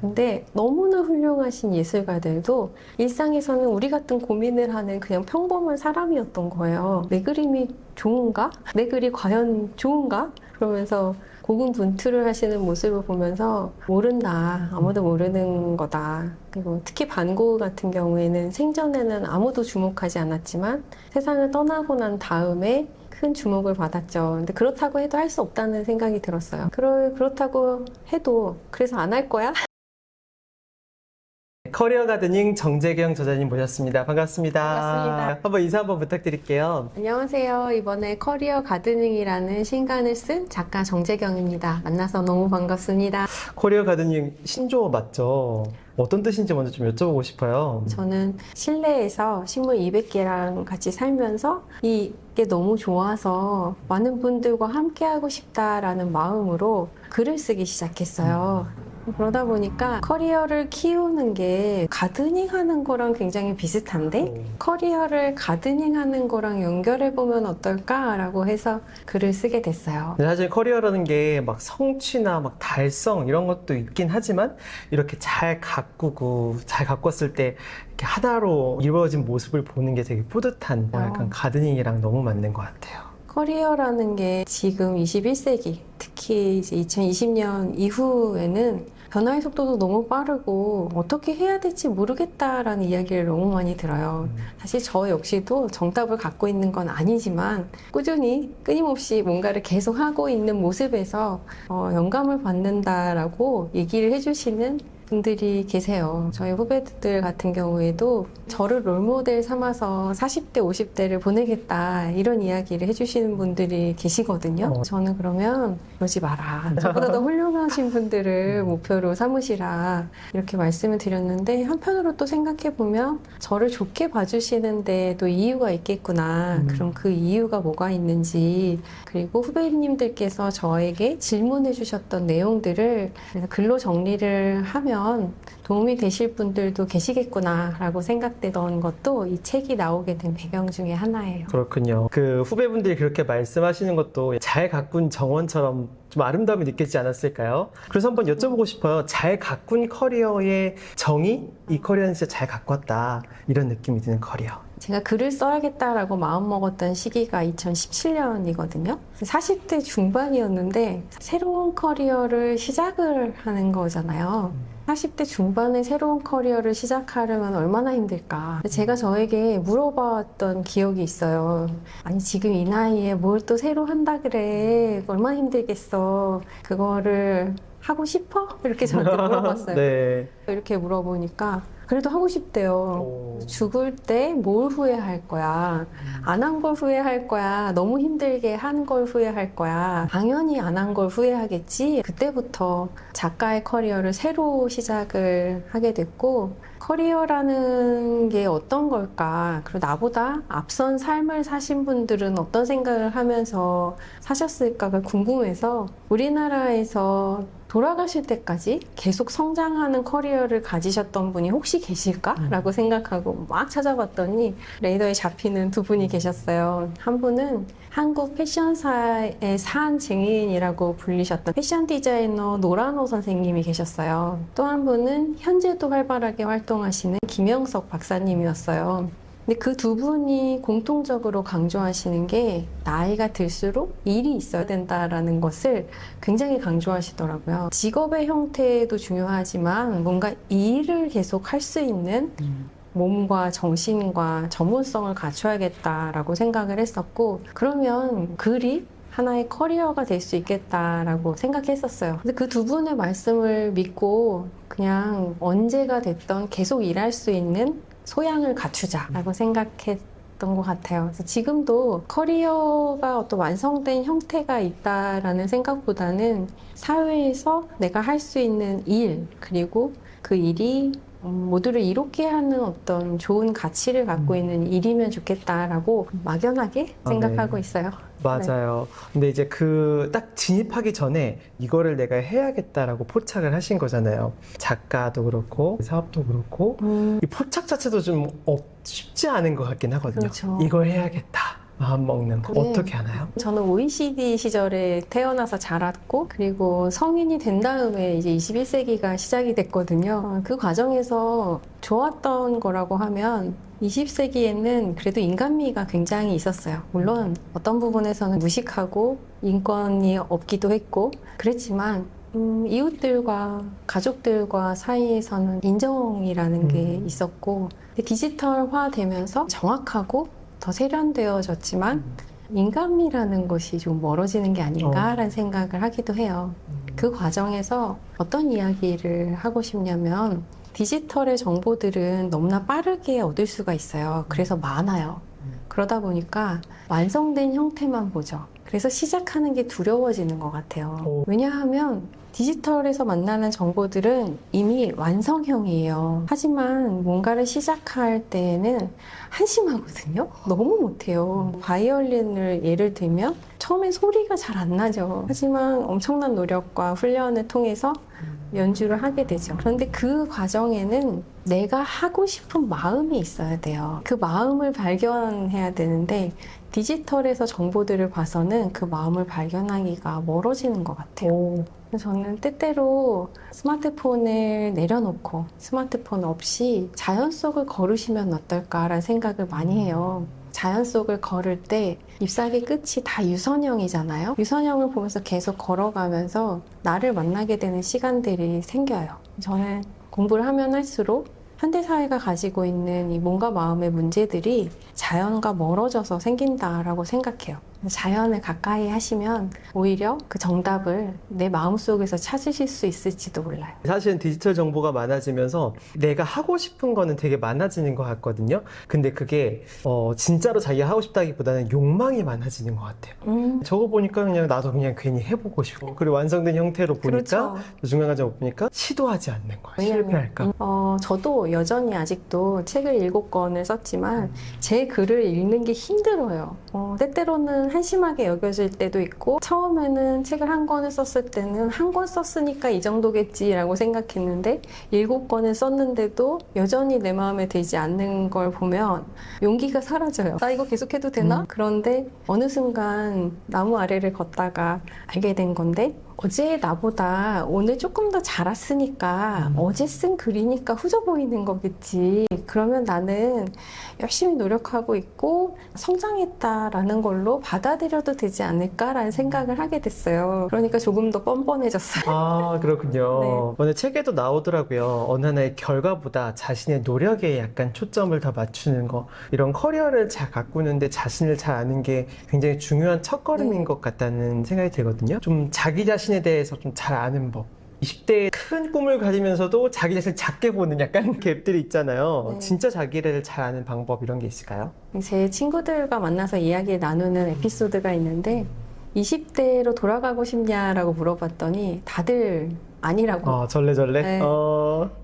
근데 너무나 훌륭하신 예술가들도 일상에서는 우리 같은 고민을 하는 그냥 평범한 사람이었던 거예요. 내 그림이 좋은가? 내 글이 과연 좋은가? 그러면서 고군분투를 하시는 모습을 보면서 모른다. 아무도 모르는 거다. 그리고 특히 반 고흐 같은 경우에는 생전에는 아무도 주목하지 않았지만 세상을 떠나고 난 다음에 큰 주목을 받았죠. 근데 그렇다고 해도 할 수 없다는 생각이 들었어요. 그렇다고 해도 그래서 안 할 거야? 커리어 가드닝 정재경 저자님 모셨습니다. 반갑습니다. 반갑습니다. 한번 인사 한번 부탁드릴게요. 안녕하세요. 이번에 커리어 가드닝이라는 신간을 쓴 작가 정재경입니다. 만나서 너무 반갑습니다. 커리어 가드닝 신조어 맞죠? 어떤 뜻인지 먼저 좀 여쭤보고 싶어요. 저는 실내에서 식물 200개랑 같이 살면서 이게 너무 좋아서 많은 분들과 함께하고 싶다라는 마음으로 글을 쓰기 시작했어요. 그러다 보니까 커리어를 키우는 게 가드닝 하는 거랑 굉장히 비슷한데 커리어를 가드닝 하는 거랑 연결해보면 어떨까라고 해서 글을 쓰게 됐어요. 근데 사실 커리어라는 게 막 성취나 막 달성 이런 것도 있긴 하지만 이렇게 잘 가꾸고 잘 가꿨을 때 이렇게 하나로 이루어진 모습을 보는 게 되게 뿌듯한 약간 가드닝이랑 너무 맞는 것 같아요. 커리어라는 게 지금 21세기, 특히 이제 2020년 이후에는 변화의 속도도 너무 빠르고 어떻게 해야 될지 모르겠다라는 이야기를 너무 많이 들어요. 사실 저 역시도 정답을 갖고 있는 건 아니지만 꾸준히 끊임없이 뭔가를 계속 하고 있는 모습에서 영감을 받는다라고 얘기를 해주시는 분들이 계세요. 저희 후배들 같은 경우에도 저를 롤모델 삼아서 40대, 50대를 보내겠다 이런 이야기를 해주시는 분들이 계시거든요. 저는 그러면 그러지 마라. 저보다 더 훌륭하신 분들을 목표로 삼으시라 이렇게 말씀을 드렸는데 한편으로 또 생각해보면 저를 좋게 봐주시는데 또 이유가 있겠구나. 그럼 그 이유가 뭐가 있는지 그리고 후배님들께서 저에게 질문해 주셨던 내용들을 글로 정리를 하면 도움이 되실 분들도 계시겠구나 라고 생각되던 것도 이 책이 나오게 된 배경 중에 하나예요. 그렇군요. 그 후배분들이 그렇게 말씀하시는 것도 잘 가꾼 정원처럼 좀 아름다움이 느껴지지 않았을까요? 그래서 한번 여쭤보고 싶어요. 잘 가꾼 커리어의 정의? 이 커리어는 진짜 잘 가꿨다. 이런 느낌이 드는 커리어. 제가 글을 써야겠다라고 마음먹었던 시기가 2017년이거든요. 40대 중반이었는데 새로운 커리어를 시작을 하는 거잖아요. 40대 중반에 새로운 커리어를 시작하려면 얼마나 힘들까. 제가 저에게 물어봤던 기억이 있어요. 아니 지금 이 나이에 뭘 또 새로 한다 그래. 얼마나 힘들겠어. 그거를 하고 싶어? 이렇게 저한테 물어봤어요. 네. 이렇게 물어보니까 그래도 하고 싶대요. 죽을 때 뭘 후회할 거야? 안 한 걸 후회할 거야? 너무 힘들게 한 걸 후회할 거야? 당연히 안 한 걸 후회하겠지? 그때부터 작가의 커리어를 새로 시작을 하게 됐고 커리어라는 게 어떤 걸까? 그리고 나보다 앞선 삶을 사신 분들은 어떤 생각을 하면서 사셨을까가 궁금해서 우리나라에서 돌아가실 때까지 계속 성장하는 커리어를 가지셨던 분이 혹시 계실까? 라고 생각하고 막 찾아봤더니 레이더에 잡히는 두 분이 계셨어요. 한 분은 한국 패션사의 산 증인이라고 불리셨던 패션 디자이너 노란호 선생님이 계셨어요. 또 한 분은 현재도 활발하게 활동하시는 김영석 박사님이었어요. 근데 그 두 분이 공통적으로 강조하시는 게 나이가 들수록 일이 있어야 된다라는 것을 굉장히 강조하시더라고요. 직업의 형태도 중요하지만 뭔가 일을 계속 할 수 있는 몸과 정신과 전문성을 갖춰야겠다라고 생각을 했었고 그러면 글이 하나의 커리어가 될 수 있겠다라고 생각했었어요. 근데 그 두 분의 말씀을 믿고 그냥 언제가 됐던 계속 일할 수 있는 소양을 갖추자라고 생각했던 것 같아요. 그래서 지금도 커리어가 어떤 완성된 형태가 있다라는 생각보다는 사회에서 내가 할 수 있는 일 그리고 그 일이 모두를 이롭게 하는 어떤 좋은 가치를 갖고 있는 일이면 좋겠다라고 막연하게 생각하고 있어요. 맞아요. 근데 이제 그 딱 진입하기 전에 이거를 내가 해야겠다라고 포착을 하신 거잖아요. 작가도 그렇고 사업도 그렇고 이 포착 자체도 좀 쉽지 않은 것 같긴 하거든요. 그렇죠. 이걸 해야겠다. 마음 먹는 법 네. 어떻게 하나요? 저는 OECD 시절에 태어나서 자랐고, 그리고 성인이 된 다음에 이제 21세기가 시작이 됐거든요. 그 과정에서 좋았던 거라고 하면 20세기에는 그래도 인간미가 굉장히 있었어요. 물론 어떤 부분에서는 무식하고 인권이 없기도 했고 그랬지만 이웃들과 가족들과 사이에서는 인정이라는 게 있었고, 디지털화 되면서 정확하고 더 세련되어졌지만 인간미라는 것이 좀 멀어지는 게 아닌가라는 생각을 하기도 해요. 그 과정에서 어떤 이야기를 하고 싶냐면, 디지털의 정보들은 너무나 빠르게 얻을 수가 있어요. 그래서 많아요. 그러다 보니까 완성된 형태만 보죠. 그래서 시작하는 게 두려워지는 것 같아요. 왜냐하면 디지털에서 만나는 정보들은 이미 완성형이에요. 하지만 뭔가를 시작할 때에는 한심하거든요. 너무 못해요. 바이올린을 예를 들면 처음에 소리가 잘 안 나죠. 하지만 엄청난 노력과 훈련을 통해서 연주를 하게 되죠. 그런데 그 과정에는 내가 하고 싶은 마음이 있어야 돼요. 그 마음을 발견해야 되는데 디지털에서 정보들을 봐서는 그 마음을 발견하기가 멀어지는 것 같아요. 저는 때때로 스마트폰을 내려놓고 스마트폰 없이 자연 속을 걸으시면 어떨까라는 생각을 많이 해요. 자연 속을 걸을 때 잎사귀 끝이 다 유선형이잖아요. 유선형을 보면서 계속 걸어가면서 나를 만나게 되는 시간들이 생겨요. 저는 공부를 하면 할수록 현대사회가 가지고 있는 이 몸과 마음의 문제들이 자연과 멀어져서 생긴다라고 생각해요. 자연을 가까이 하시면 오히려 그 정답을 내 마음속에서 찾으실 수 있을지도 몰라요. 사실은 디지털 정보가 많아지면서 내가 하고 싶은 거는 되게 많아지는 것 같거든요. 근데 그게 진짜로 자기가 하고 싶다기보다는 욕망이 많아지는 것 같아요. 저거 보니까 그냥 나도 그냥 괜히 해보고 싶고, 그리고 완성된 형태로 보니까 그렇죠. 중간 과정 보니까 시도하지 않는 거예요. 왜냐면, 실패할까? 저도 여전히 아직도 책을 7권을 썼지만 제 글을 읽는 게 힘들어요. 때때로는 한심하게 여겨질 때도 있고, 처음에는 책을 1권을 썼을 때는 1권 썼으니까 이 정도겠지라고 생각했는데 7권을 썼는데도 여전히 내 마음에 들지 않는 걸 보면 용기가 사라져요. 나 이거 계속해도 되나? 그런데 어느 순간 나무 아래를 걷다가 알게 된 건데, 어제 나보다 오늘 조금 더 잘 왔으니까 어제 쓴 글이니까 후져 보이는 거겠지. 그러면 나는 열심히 노력하고 있고 성장했다라는 걸로 받아들여도 되지 않을까라는 생각을 하게 됐어요. 그러니까 조금 더 뻔뻔해졌어요. 아, 그렇군요. 네. 오늘 책에도 나오더라고요. 어느 하나의 결과보다 자신의 노력에 약간 초점을 더 맞추는 거. 이런 커리어를 잘 가꾸는데 자신을 잘 아는 게 굉장히 중요한 첫걸음인 네. 것 같다는 생각이 들거든요. 좀 자기 자신에 대해서 좀 잘 아는 법. 20대에 큰 꿈을 가지면서도 자기 자신을 작게 보는 약간 갭들이 있잖아요. 네. 진짜 자기를 잘 아는 방법 이런 게 있을까요? 제 친구들과 만나서 이야기 나누는 에피소드가 있는데, 20대로 돌아가고 싶냐라고 물어봤더니 다들 아니라고. 절레절레? 네.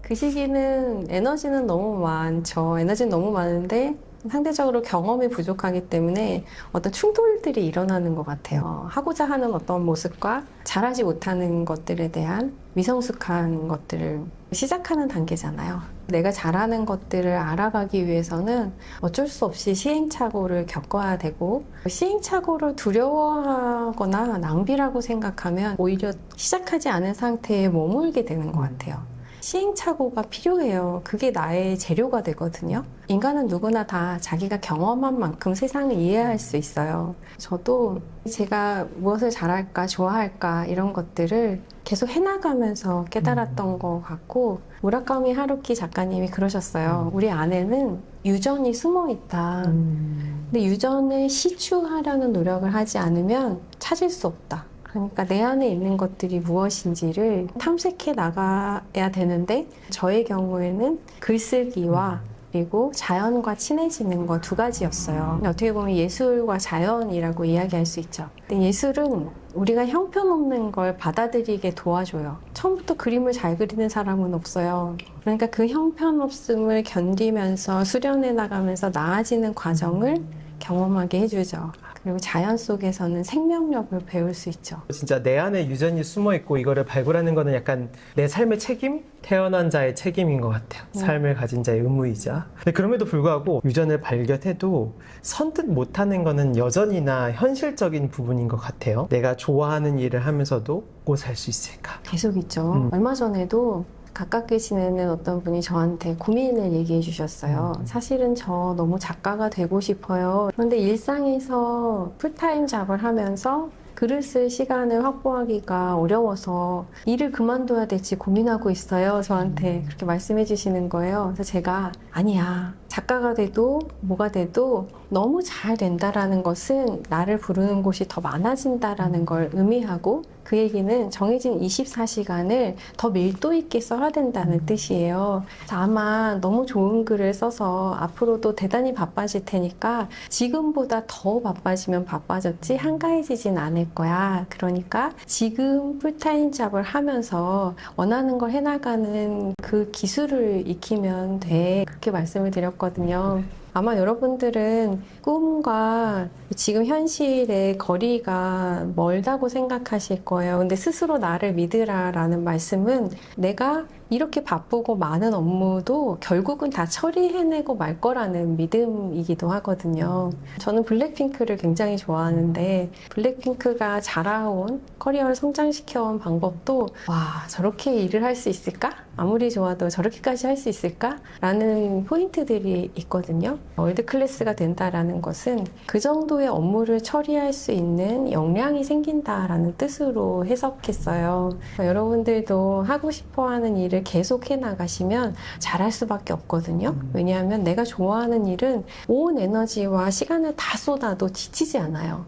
그 시기는 에너지는 너무 많죠. 에너지는 너무 많은데 상대적으로 경험이 부족하기 때문에 어떤 충돌들이 일어나는 것 같아요. 하고자 하는 어떤 모습과 잘하지 못하는 것들에 대한 미성숙한 것들을 시작하는 단계잖아요. 내가 잘하는 것들을 알아가기 위해서는 어쩔 수 없이 시행착오를 겪어야 되고, 시행착오를 두려워하거나 낭비라고 생각하면 오히려 시작하지 않은 상태에 머물게 되는 것 같아요. 시행착오가 필요해요. 그게 나의 재료가 되거든요. 인간은 누구나 다 자기가 경험한 만큼 세상을 이해할 수 있어요. 저도 제가 무엇을 잘할까, 좋아할까 이런 것들을 계속 해나가면서 깨달았던 것 같고, 무라카미 하루키 작가님이 그러셨어요. 우리 안에는 유전이 숨어 있다. 근데 유전을 시추하려는 노력을 하지 않으면 찾을 수 없다. 그러니까 내 안에 있는 것들이 무엇인지를 탐색해 나가야 되는데, 저의 경우에는 글쓰기와 그리고 자연과 친해지는 거 2가지였어요. 어떻게 보면 예술과 자연이라고 이야기할 수 있죠. 근데 예술은 우리가 형편없는 걸 받아들이게 도와줘요. 처음부터 그림을 잘 그리는 사람은 없어요. 그러니까 그 형편없음을 견디면서 수련해 나가면서 나아지는 과정을 경험하게 해주죠. 그리고 자연 속에서는 생명력을 배울 수 있죠. 진짜 내 안에 유전이 숨어 있고 이거를 발굴하는 거는 약간 내 삶의 책임? 태어난 자의 책임인 것 같아요. 삶을 가진 자의 의무이자. 근데 그럼에도 불구하고 유전을 발견해도 선뜻 못하는 거는 여전히나 현실적인 부분인 것 같아요. 내가 좋아하는 일을 하면서도 먹고 살 수 있을까? 계속 있죠. 얼마 전에도 가깝게 지내는 어떤 분이 저한테 고민을 얘기해 주셨어요. 사실은 저 너무 작가가 되고 싶어요. 그런데 일상에서 풀타임 잡을 하면서 글을 쓸 시간을 확보하기가 어려워서 일을 그만둬야 될지 고민하고 있어요. 저한테 그렇게 말씀해 주시는 거예요. 그래서 제가 아니야. 작가가 돼도 뭐가 돼도 너무 잘 된다라는 것은 나를 부르는 곳이 더 많아진다라는 걸 의미하고 그 얘기는 정해진 24시간을 더 밀도 있게 써야 된다는 뜻이에요. 그래서 아마 너무 좋은 글을 써서 앞으로도 대단히 바빠질 테니까 지금보다 더 바빠지면 바빠졌지 한가해지진 않을 거야. 그러니까 지금 풀타임 잡을 하면서 원하는 걸 해나가는 그 기술을 익히면 돼. 그렇게 말씀을 드렸거든요. 아마 여러분들은 꿈과 지금 현실의 거리가 멀다고 생각하실 거예요. 근데 스스로 나를 믿으라라는 말씀은 내가 이렇게 바쁘고 많은 업무도 결국은 다 처리해내고 말 거라는 믿음이기도 하거든요. 저는 블랙핑크를 굉장히 좋아하는데 블랙핑크가 자라온 커리어를 성장시켜온 방법도 와 저렇게 일을 할 수 있을까? 아무리 좋아도 저렇게까지 할 수 있을까? 라는 포인트들이 있거든요. 월드 클래스가 된다라는 것은 그 정도의 업무를 처리할 수 있는 역량이 생긴다라는 뜻으로 해석했어요. 그러니까 여러분들도 하고 싶어하는 일을 계속 해나가시면 잘할 수밖에 없거든요. 왜냐하면 내가 좋아하는 일은 온 에너지와 시간을 다 쏟아도 지치지 않아요.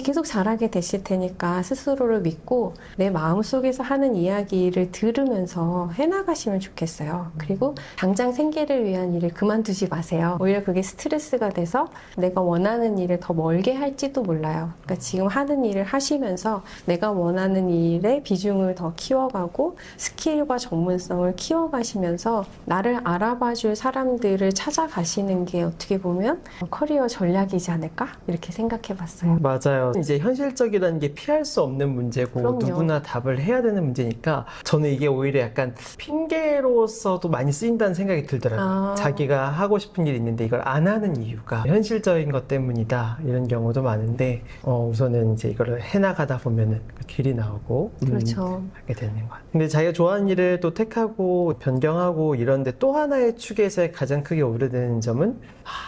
계속 잘하게 되실 테니까 스스로를 믿고 내 마음속에서 하는 이야기를 들으면서 해나가시면 좋겠어요. 그리고 당장 생계를 위한 일을 그만두지 마세요. 오히려 그게 스트레스가 돼서 내가 원하는 일을 더 멀게 할지도 몰라요. 그러니까 지금 하는 일을 하시면서 내가 원하는 일의 비중을 더 키워가고 스킬과 전문성을 키워가시면서 나를 알아봐줄 사람들을 찾아가시는 게 어떻게 보면 커리어 전략이지 않을까? 이렇게 생각해 봤어요. 맞아요. 이제 현실적이라는 게 피할 수 없는 문제고 그럼요. 누구나 답을 해야 되는 문제니까 저는 이게 오히려 약간 핑계로서도 많이 쓰인다는 생각이 들더라고요. 자기가 하고 싶은 일이 있는데 이걸 안 하는 이유가 현실적인 것 때문이다 이런 경우도 많은데 우선은 이제 이거를 해나가다 보면은 그 길이 나오고 그렇죠. 하게 되는 것 같아요. 근데 자기가 좋아하는 일을 또 택하고 변경하고 이런데 또 하나의 축에서 가장 크게 오르는 점은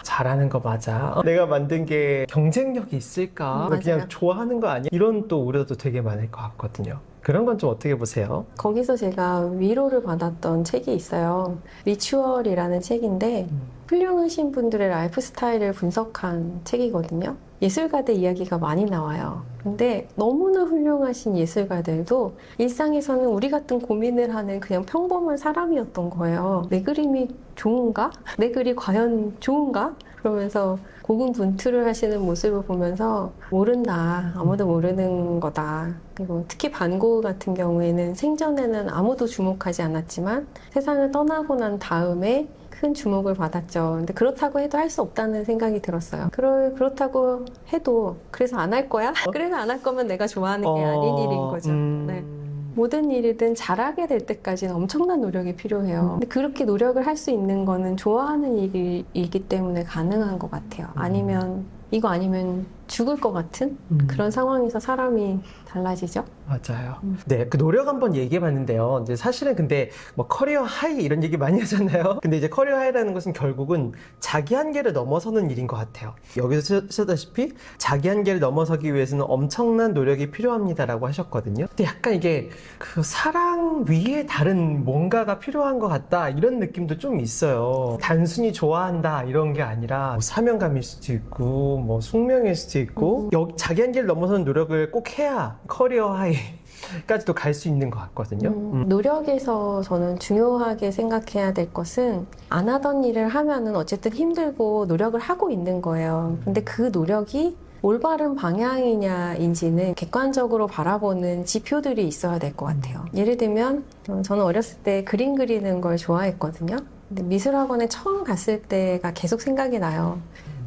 잘하는 거 맞아. 내가 만든 게 경쟁력이 있을까? 그냥 맞아요. 좋아하는 거 아니야? 이런 또 우려도 되게 많을 것 같거든요. 그런 건 좀 어떻게 보세요? 거기서 제가 위로를 받았던 책이 있어요. 리추얼이라는 책인데 훌륭하신 분들의 라이프 스타일을 분석한 책이거든요. 예술가들 이야기가 많이 나와요. 근데 너무나 훌륭하신 예술가들도 일상에서는 우리 같은 고민을 하는 그냥 평범한 사람이었던 거예요. 내 그림이 좋은가? 내 글이 과연 좋은가? 그러면서 고군분투를 하시는 모습을 보면서 모른다. 아무도 모르는 거다. 그리고 특히 반 고흐 같은 경우에는 생전에는 아무도 주목하지 않았지만 세상을 떠나고 난 다음에 큰 주목을 받았죠. 근데 그렇다고 해도 할 수 없다는 생각이 들었어요. 그렇다고 해도 그래서 안 할 거야? 그래서 안 할 거면 내가 좋아하는 게 아닌 일인 거죠. 네. 모든 일이든 잘하게 될 때까지는 엄청난 노력이 필요해요. 근데 그렇게 노력을 할 수 있는 거는 좋아하는 일이기 때문에 가능한 것 같아요. 아니면 이거 아니면 죽을 것 같은 그런 상황에서 사람이 달라지죠. 맞아요. 네, 그 노력 한번 얘기해 봤는데요. 이제 사실은 근데 뭐 커리어 하이 이런 얘기 많이 하잖아요. 근데 이제 커리어 하이라는 것은 결국은 자기 한계를 넘어서는 일인 것 같아요. 여기서 쓰다시피 자기 한계를 넘어서기 위해서는 엄청난 노력이 필요합니다라고 하셨거든요. 근데 약간 이게 그 사랑 위에 다른 뭔가가 필요한 것 같다 이런 느낌도 좀 있어요. 단순히 좋아한다 이런 게 아니라 뭐 사명감일 수도 있고 뭐 숙명일 수도 있고 자기 한계를 넘어서는 노력을 꼭 해야 커리어 하이까지도 갈 수 있는 것 같거든요. 노력에서 저는 중요하게 생각해야 될 것은 안 하던 일을 하면은 어쨌든 힘들고 노력을 하고 있는 거예요. 근데 그 노력이 올바른 방향이냐인지는 객관적으로 바라보는 지표들이 있어야 될 것 같아요. 예를 들면 저는 어렸을 때 그림 그리는 걸 좋아했거든요. 근데 미술학원에 처음 갔을 때가 계속 생각이 나요.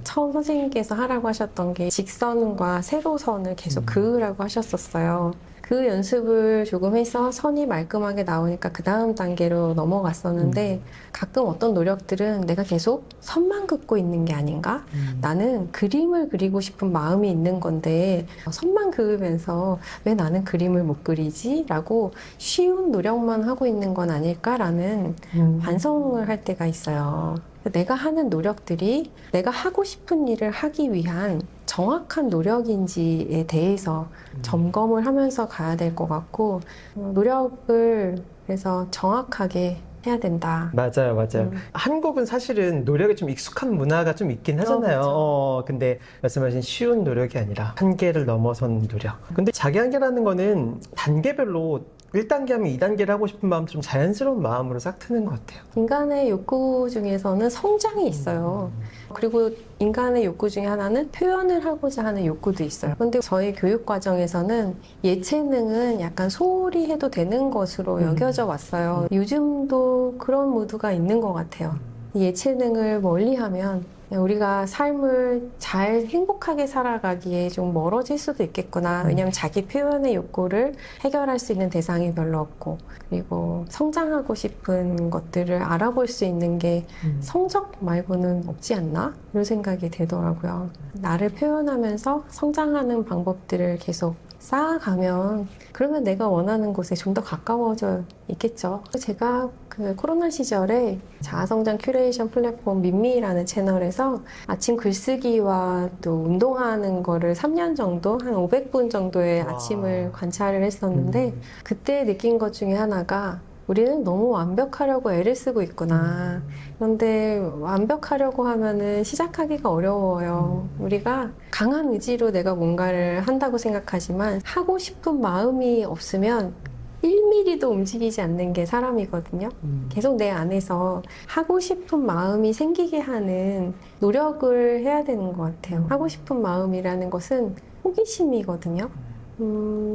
처음 선생님께서 하라고 하셨던 게 직선과 세로선을 계속 그으라고 하셨었어요. 그 연습을 조금 해서 선이 말끔하게 나오니까 그 다음 단계로 넘어갔었는데 가끔 어떤 노력들은 내가 계속 선만 긋고 있는 게 아닌가? 나는 그림을 그리고 싶은 마음이 있는 건데 선만 그으면서 왜 나는 그림을 못 그리지? 라고 쉬운 노력만 하고 있는 건 아닐까라는 반성을 할 때가 있어요. 내가 하는 노력들이 내가 하고 싶은 일을 하기 위한 정확한 노력인지에 대해서 점검을 하면서 가야 될 것 같고 노력을 그래서 정확하게 해야 된다. 맞아요, 맞아요. 한국은 사실은 노력에 좀 익숙한 문화가 좀 있긴 하잖아요. 그렇죠. 근데 말씀하신 쉬운 노력이 아니라 한계를 넘어선 노력. 근데 자기 한계라는 거는 단계별로 1단계 하면 2단계를 하고 싶은 마음 좀 자연스러운 마음으로 싹 트는 것 같아요. 인간의 욕구 중에서는 성장이 있어요. 그리고 인간의 욕구 중에 하나는 표현을 하고자 하는 욕구도 있어요. 그런데 저희 교육 과정에서는 예체능은 약간 소홀히 해도 되는 것으로 여겨져 왔어요. 요즘도 그런 무드가 있는 것 같아요. 예체능을 멀리하면 우리가 삶을 잘 행복하게 살아가기에 좀 멀어질 수도 있겠구나. 왜냐하면 자기 표현의 욕구를 해결할 수 있는 대상이 별로 없고 그리고 성장하고 싶은 것들을 알아볼 수 있는 게 성적 말고는 없지 않나? 이런 생각이 들더라고요. 나를 표현하면서 성장하는 방법들을 계속 쌓아가면 그러면 내가 원하는 곳에 좀 더 가까워져 있겠죠. 제가 그 코로나 시절에 자아성장 큐레이션 플랫폼 민미라는 채널에서 아침 글쓰기와 또 운동하는 거를 3년 정도, 한 500분 정도의 와. 아침을 관찰을 했었는데 그때 느낀 것 중에 하나가 우리는 너무 완벽하려고 애를 쓰고 있구나. 그런데 완벽하려고 하면은 시작하기가 어려워요. 우리가 강한 의지로 내가 뭔가를 한다고 생각하지만 하고 싶은 마음이 없으면 1mm도 움직이지 않는 게 사람이거든요. 계속 내 안에서 하고 싶은 마음이 생기게 하는 노력을 해야 되는 것 같아요. 하고 싶은 마음이라는 것은 호기심이거든요.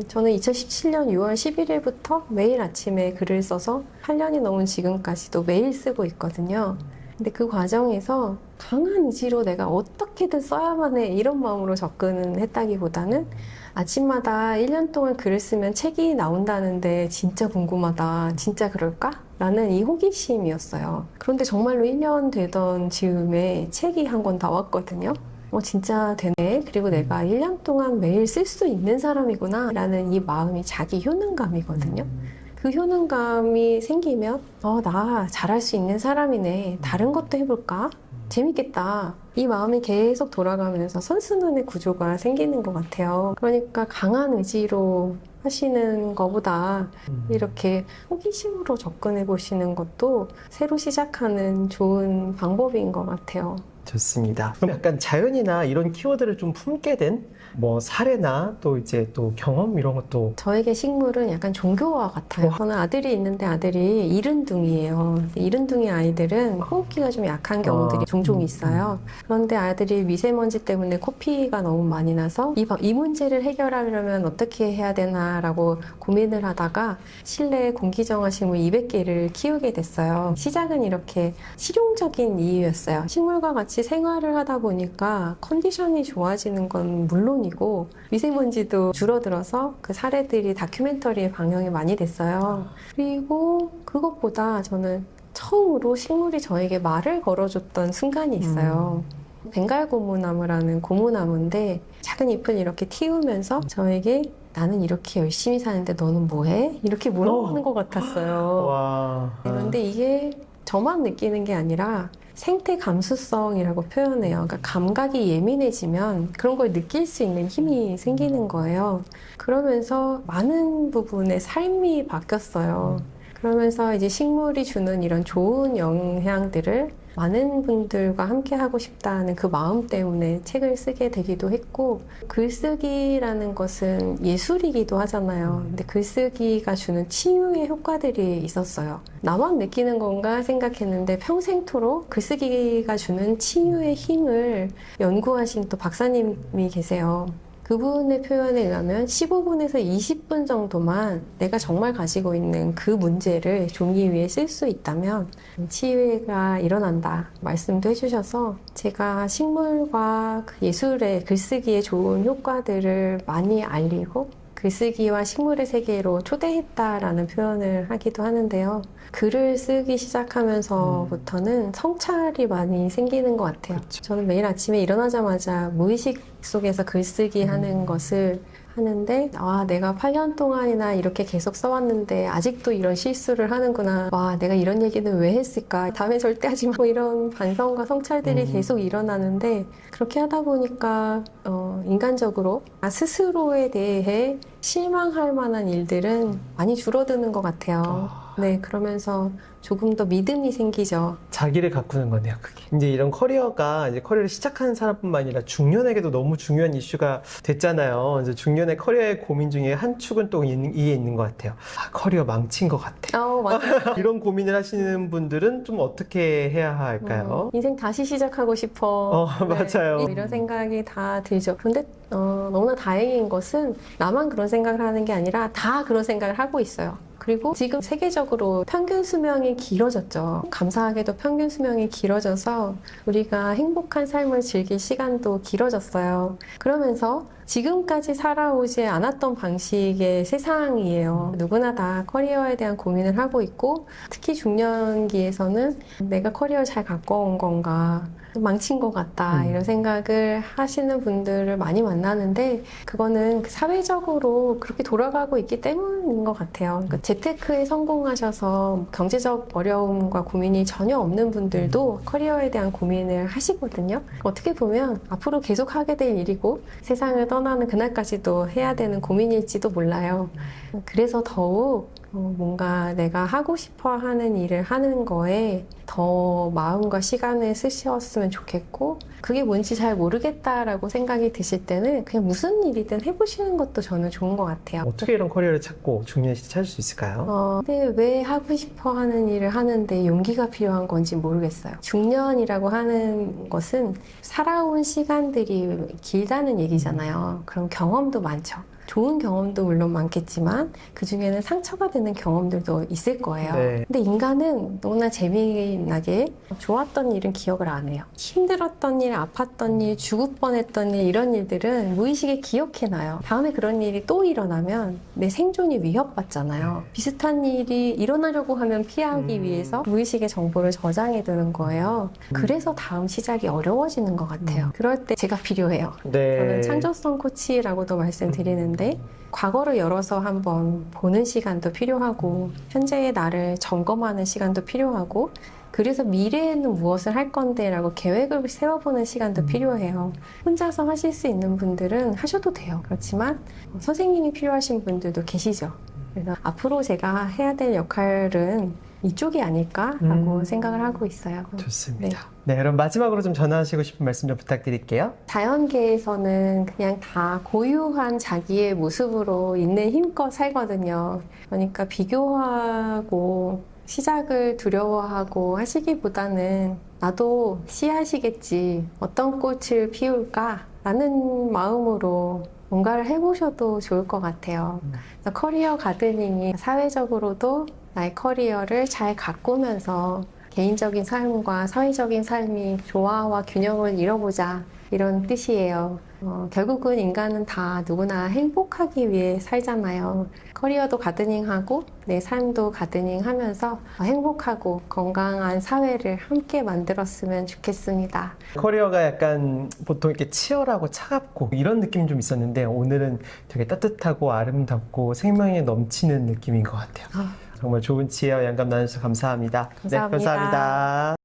저는 2017년 6월 11일부터 매일 아침에 글을 써서 8년이 넘은 지금까지도 매일 쓰고 있거든요. 근데 그 과정에서 강한 의지로 내가 어떻게든 써야만 해 이런 마음으로 접근을 했다기보다는 아침마다 1년 동안 글을 쓰면 책이 나온다는데 진짜 궁금하다. 진짜 그럴까? 라는 이 호기심이었어요. 그런데 정말로 1년 되던 즈음에 책이 한 권 나왔거든요. 진짜 되네. 그리고 내가 1년 동안 매일 쓸 수 있는 사람이구나. 라는 이 마음이 자기 효능감이거든요. 그 효능감이 생기면, 나 잘할 수 있는 사람이네. 다른 것도 해볼까? 재밌겠다. 이 마음이 계속 돌아가면서 선순환의 구조가 생기는 것 같아요. 그러니까 강한 의지로 하시는 것보다 이렇게 호기심으로 접근해 보시는 것도 새로 시작하는 좋은 방법인 것 같아요. 좋습니다. 그럼 약간 자연이나 이런 키워드를 좀 품게 된 뭐 사례나 또 이제 또 경험 이런 것도 저에게 식물은 약간 종교와 같아요. 저는 아들이 있는데 아들이 이른둥이에요. 이른둥이 아이들은 호흡기가 좀 약한 경우들이 종종 있어요. 그런데 아들이 미세먼지 때문에 코피가 너무 많이 나서 이 문제를 해결하려면 어떻게 해야 되나라고 고민을 하다가 실내 공기정화식물 200개를 키우게 됐어요. 시작은 이렇게 실용적인 이유였어요. 식물과 같이 생활을 하다 보니까 컨디션이 좋아지는 건 물론이고 미세먼지도 줄어들어서 그 사례들이 다큐멘터리에 방영이 많이 됐어요. 그리고 그것보다 저는 처음으로 식물이 저에게 말을 걸어줬던 순간이 있어요. 벵갈 고무나무라는 고무나무인데 작은 잎을 이렇게 틔우면서 저에게 나는 이렇게 열심히 사는데 너는 뭐해? 이렇게 물어보는 것 같았어요. 와. 그런데 이게 저만 느끼는 게 아니라 생태 감수성이라고 표현해요. 그러니까 감각이 예민해지면 그런 걸 느낄 수 있는 힘이 생기는 거예요. 그러면서 많은 부분의 삶이 바뀌었어요. 그러면서 이제 식물이 주는 이런 좋은 영향들을 많은 분들과 함께 하고 싶다는 그 마음 때문에 책을 쓰게 되기도 했고, 글쓰기라는 것은 예술이기도 하잖아요. 근데 글쓰기가 주는 치유의 효과들이 있었어요. 나만 느끼는 건가 생각했는데 평생토록 글쓰기가 주는 치유의 힘을 연구하신 또 박사님이 계세요. 그분의 표현에 의하면 15분에서 20분 정도만 내가 정말 가지고 있는 그 문제를 종이 위에 쓸 수 있다면 치유가 일어난다 말씀도 해주셔서 제가 식물과 그 예술의 글쓰기에 좋은 효과들을 많이 알리고 글쓰기와 식물의 세계로 초대했다라는 표현을 하기도 하는데요. 글을 쓰기 시작하면서부터는 성찰이 많이 생기는 것 같아요. 그렇죠. 저는 매일 아침에 일어나자마자 무의식 속에서 글쓰기 하는 것을 하는데 내가 8년 동안이나 이렇게 계속 써왔는데 아직도 이런 실수를 하는구나. 내가 이런 얘기는 왜 했을까? 다음에 절대 하지 마. 이런 반성과 성찰들이 계속 일어나는데 그렇게 하다 보니까 인간적으로 스스로에 대해 실망할 만한 일들은 많이 줄어드는 것 같아요. 네, 그러면서 조금 더 믿음이 생기죠. 자기를 가꾸는 거네요, 그게. 이제 이런 커리어가 이제 커리어를 시작하는 사람뿐만 아니라 중년에게도 너무 중요한 이슈가 됐잖아요. 이제 중년의 커리어의 고민 중에 한 축은 또 이에 있는 것 같아요. 커리어 망친 것 같아. 맞아요. 이런 고민을 하시는 분들은 좀 어떻게 해야 할까요? 인생 다시 시작하고 싶어. 맞아요. 이런 생각이 다 들죠. 그런데 너무나 다행인 것은 나만 그런 생각을 하는 게 아니라 다 그런 생각을 하고 있어요. 그리고 지금 세계적으로 평균 수명이 길어졌죠. 감사하게도 평균 수명이 길어져서 우리가 행복한 삶을 즐길 시간도 길어졌어요. 그러면서 지금까지 살아오지 않았던 방식의 세상이에요. 누구나 다 커리어에 대한 고민을 하고 있고 특히 중년기에서는 내가 커리어를 잘 가꿔온 건가 망친 것 같다 이런 생각을 하시는 분들을 많이 만나는데 그거는 사회적으로 그렇게 돌아가고 있기 때문인 것 같아요. 그러니까 재테크에 성공하셔서 경제적 어려움과 고민이 전혀 없는 분들도 커리어에 대한 고민을 하시거든요. 어떻게 보면 앞으로 계속 하게 될 일이고 세상을 떠나는 그날까지도 해야 되는 고민일지도 몰라요. 그래서 더욱 뭔가 내가 하고 싶어 하는 일을 하는 거에 더 마음과 시간을 쓰셨으면 좋겠고 그게 뭔지 잘 모르겠다라고 생각이 드실 때는 그냥 무슨 일이든 해보시는 것도 저는 좋은 것 같아요. 어떻게 이런 커리어를 찾고 중년 시대 찾을 수 있을까요? 근데 왜 하고 싶어 하는 일을 하는데 용기가 필요한 건지 모르겠어요. 중년이라고 하는 것은 살아온 시간들이 길다는 얘기잖아요. 그럼 경험도 많죠. 좋은 경험도 물론 많겠지만 그 중에는 상처가 되는 경험들도 있을 거예요. 네. 근데 인간은 너무나 재미나게 좋았던 일은 기억을 안 해요. 힘들었던 일, 아팠던 일, 죽을 뻔했던 일 이런 일들은 무의식에 기억해놔요. 다음에 그런 일이 또 일어나면 내 생존이 위협받잖아요. 비슷한 일이 일어나려고 하면 피하기 위해서 무의식의 정보를 저장해두는 거예요. 그래서 다음 시작이 어려워지는 것 같아요. 그럴 때 제가 필요해요. 네. 저는 창조성 코치라고도 말씀드리는데 과거를 열어서 한번 보는 시간도 필요하고 현재의 나를 점검하는 시간도 필요하고 그래서 미래에는 무엇을 할 건데 라고 계획을 세워보는 시간도 필요해요. 혼자서 하실 수 있는 분들은 하셔도 돼요. 그렇지만 선생님이 필요하신 분들도 계시죠. 그래서 앞으로 제가 해야 될 역할은 이쪽이 아닐까라고 생각을 하고 있어요. 좋습니다. 네, 그럼 마지막으로 좀 전하시고 싶은 말씀 좀 부탁드릴게요. 자연계에서는 그냥 다 고유한 자기의 모습으로 있는 힘껏 살거든요. 그러니까 비교하고 시작을 두려워하고 하시기보다는 나도 씨앗이겠지. 어떤 꽃을 피울까? 라는 마음으로 뭔가를 해보셔도 좋을 것 같아요. 그래서 커리어 가드닝이 사회적으로도 나의 커리어를 잘 가꾸면서 개인적인 삶과 사회적인 삶이 조화와 균형을 이뤄보자 이런 뜻이에요. 결국은 인간은 다 누구나 행복하기 위해 살잖아요. 커리어도 가드닝하고 내 삶도 가드닝하면서 행복하고 건강한 사회를 함께 만들었으면 좋겠습니다. 커리어가 약간 보통 이렇게 치열하고 차갑고 이런 느낌이 좀 있었는데 오늘은 되게 따뜻하고 아름답고 생명에 넘치는 느낌인 것 같아요. 정말 좋은 지혜와 영감 나눠주셔서 감사합니다. 감사합니다. 네, 감사합니다.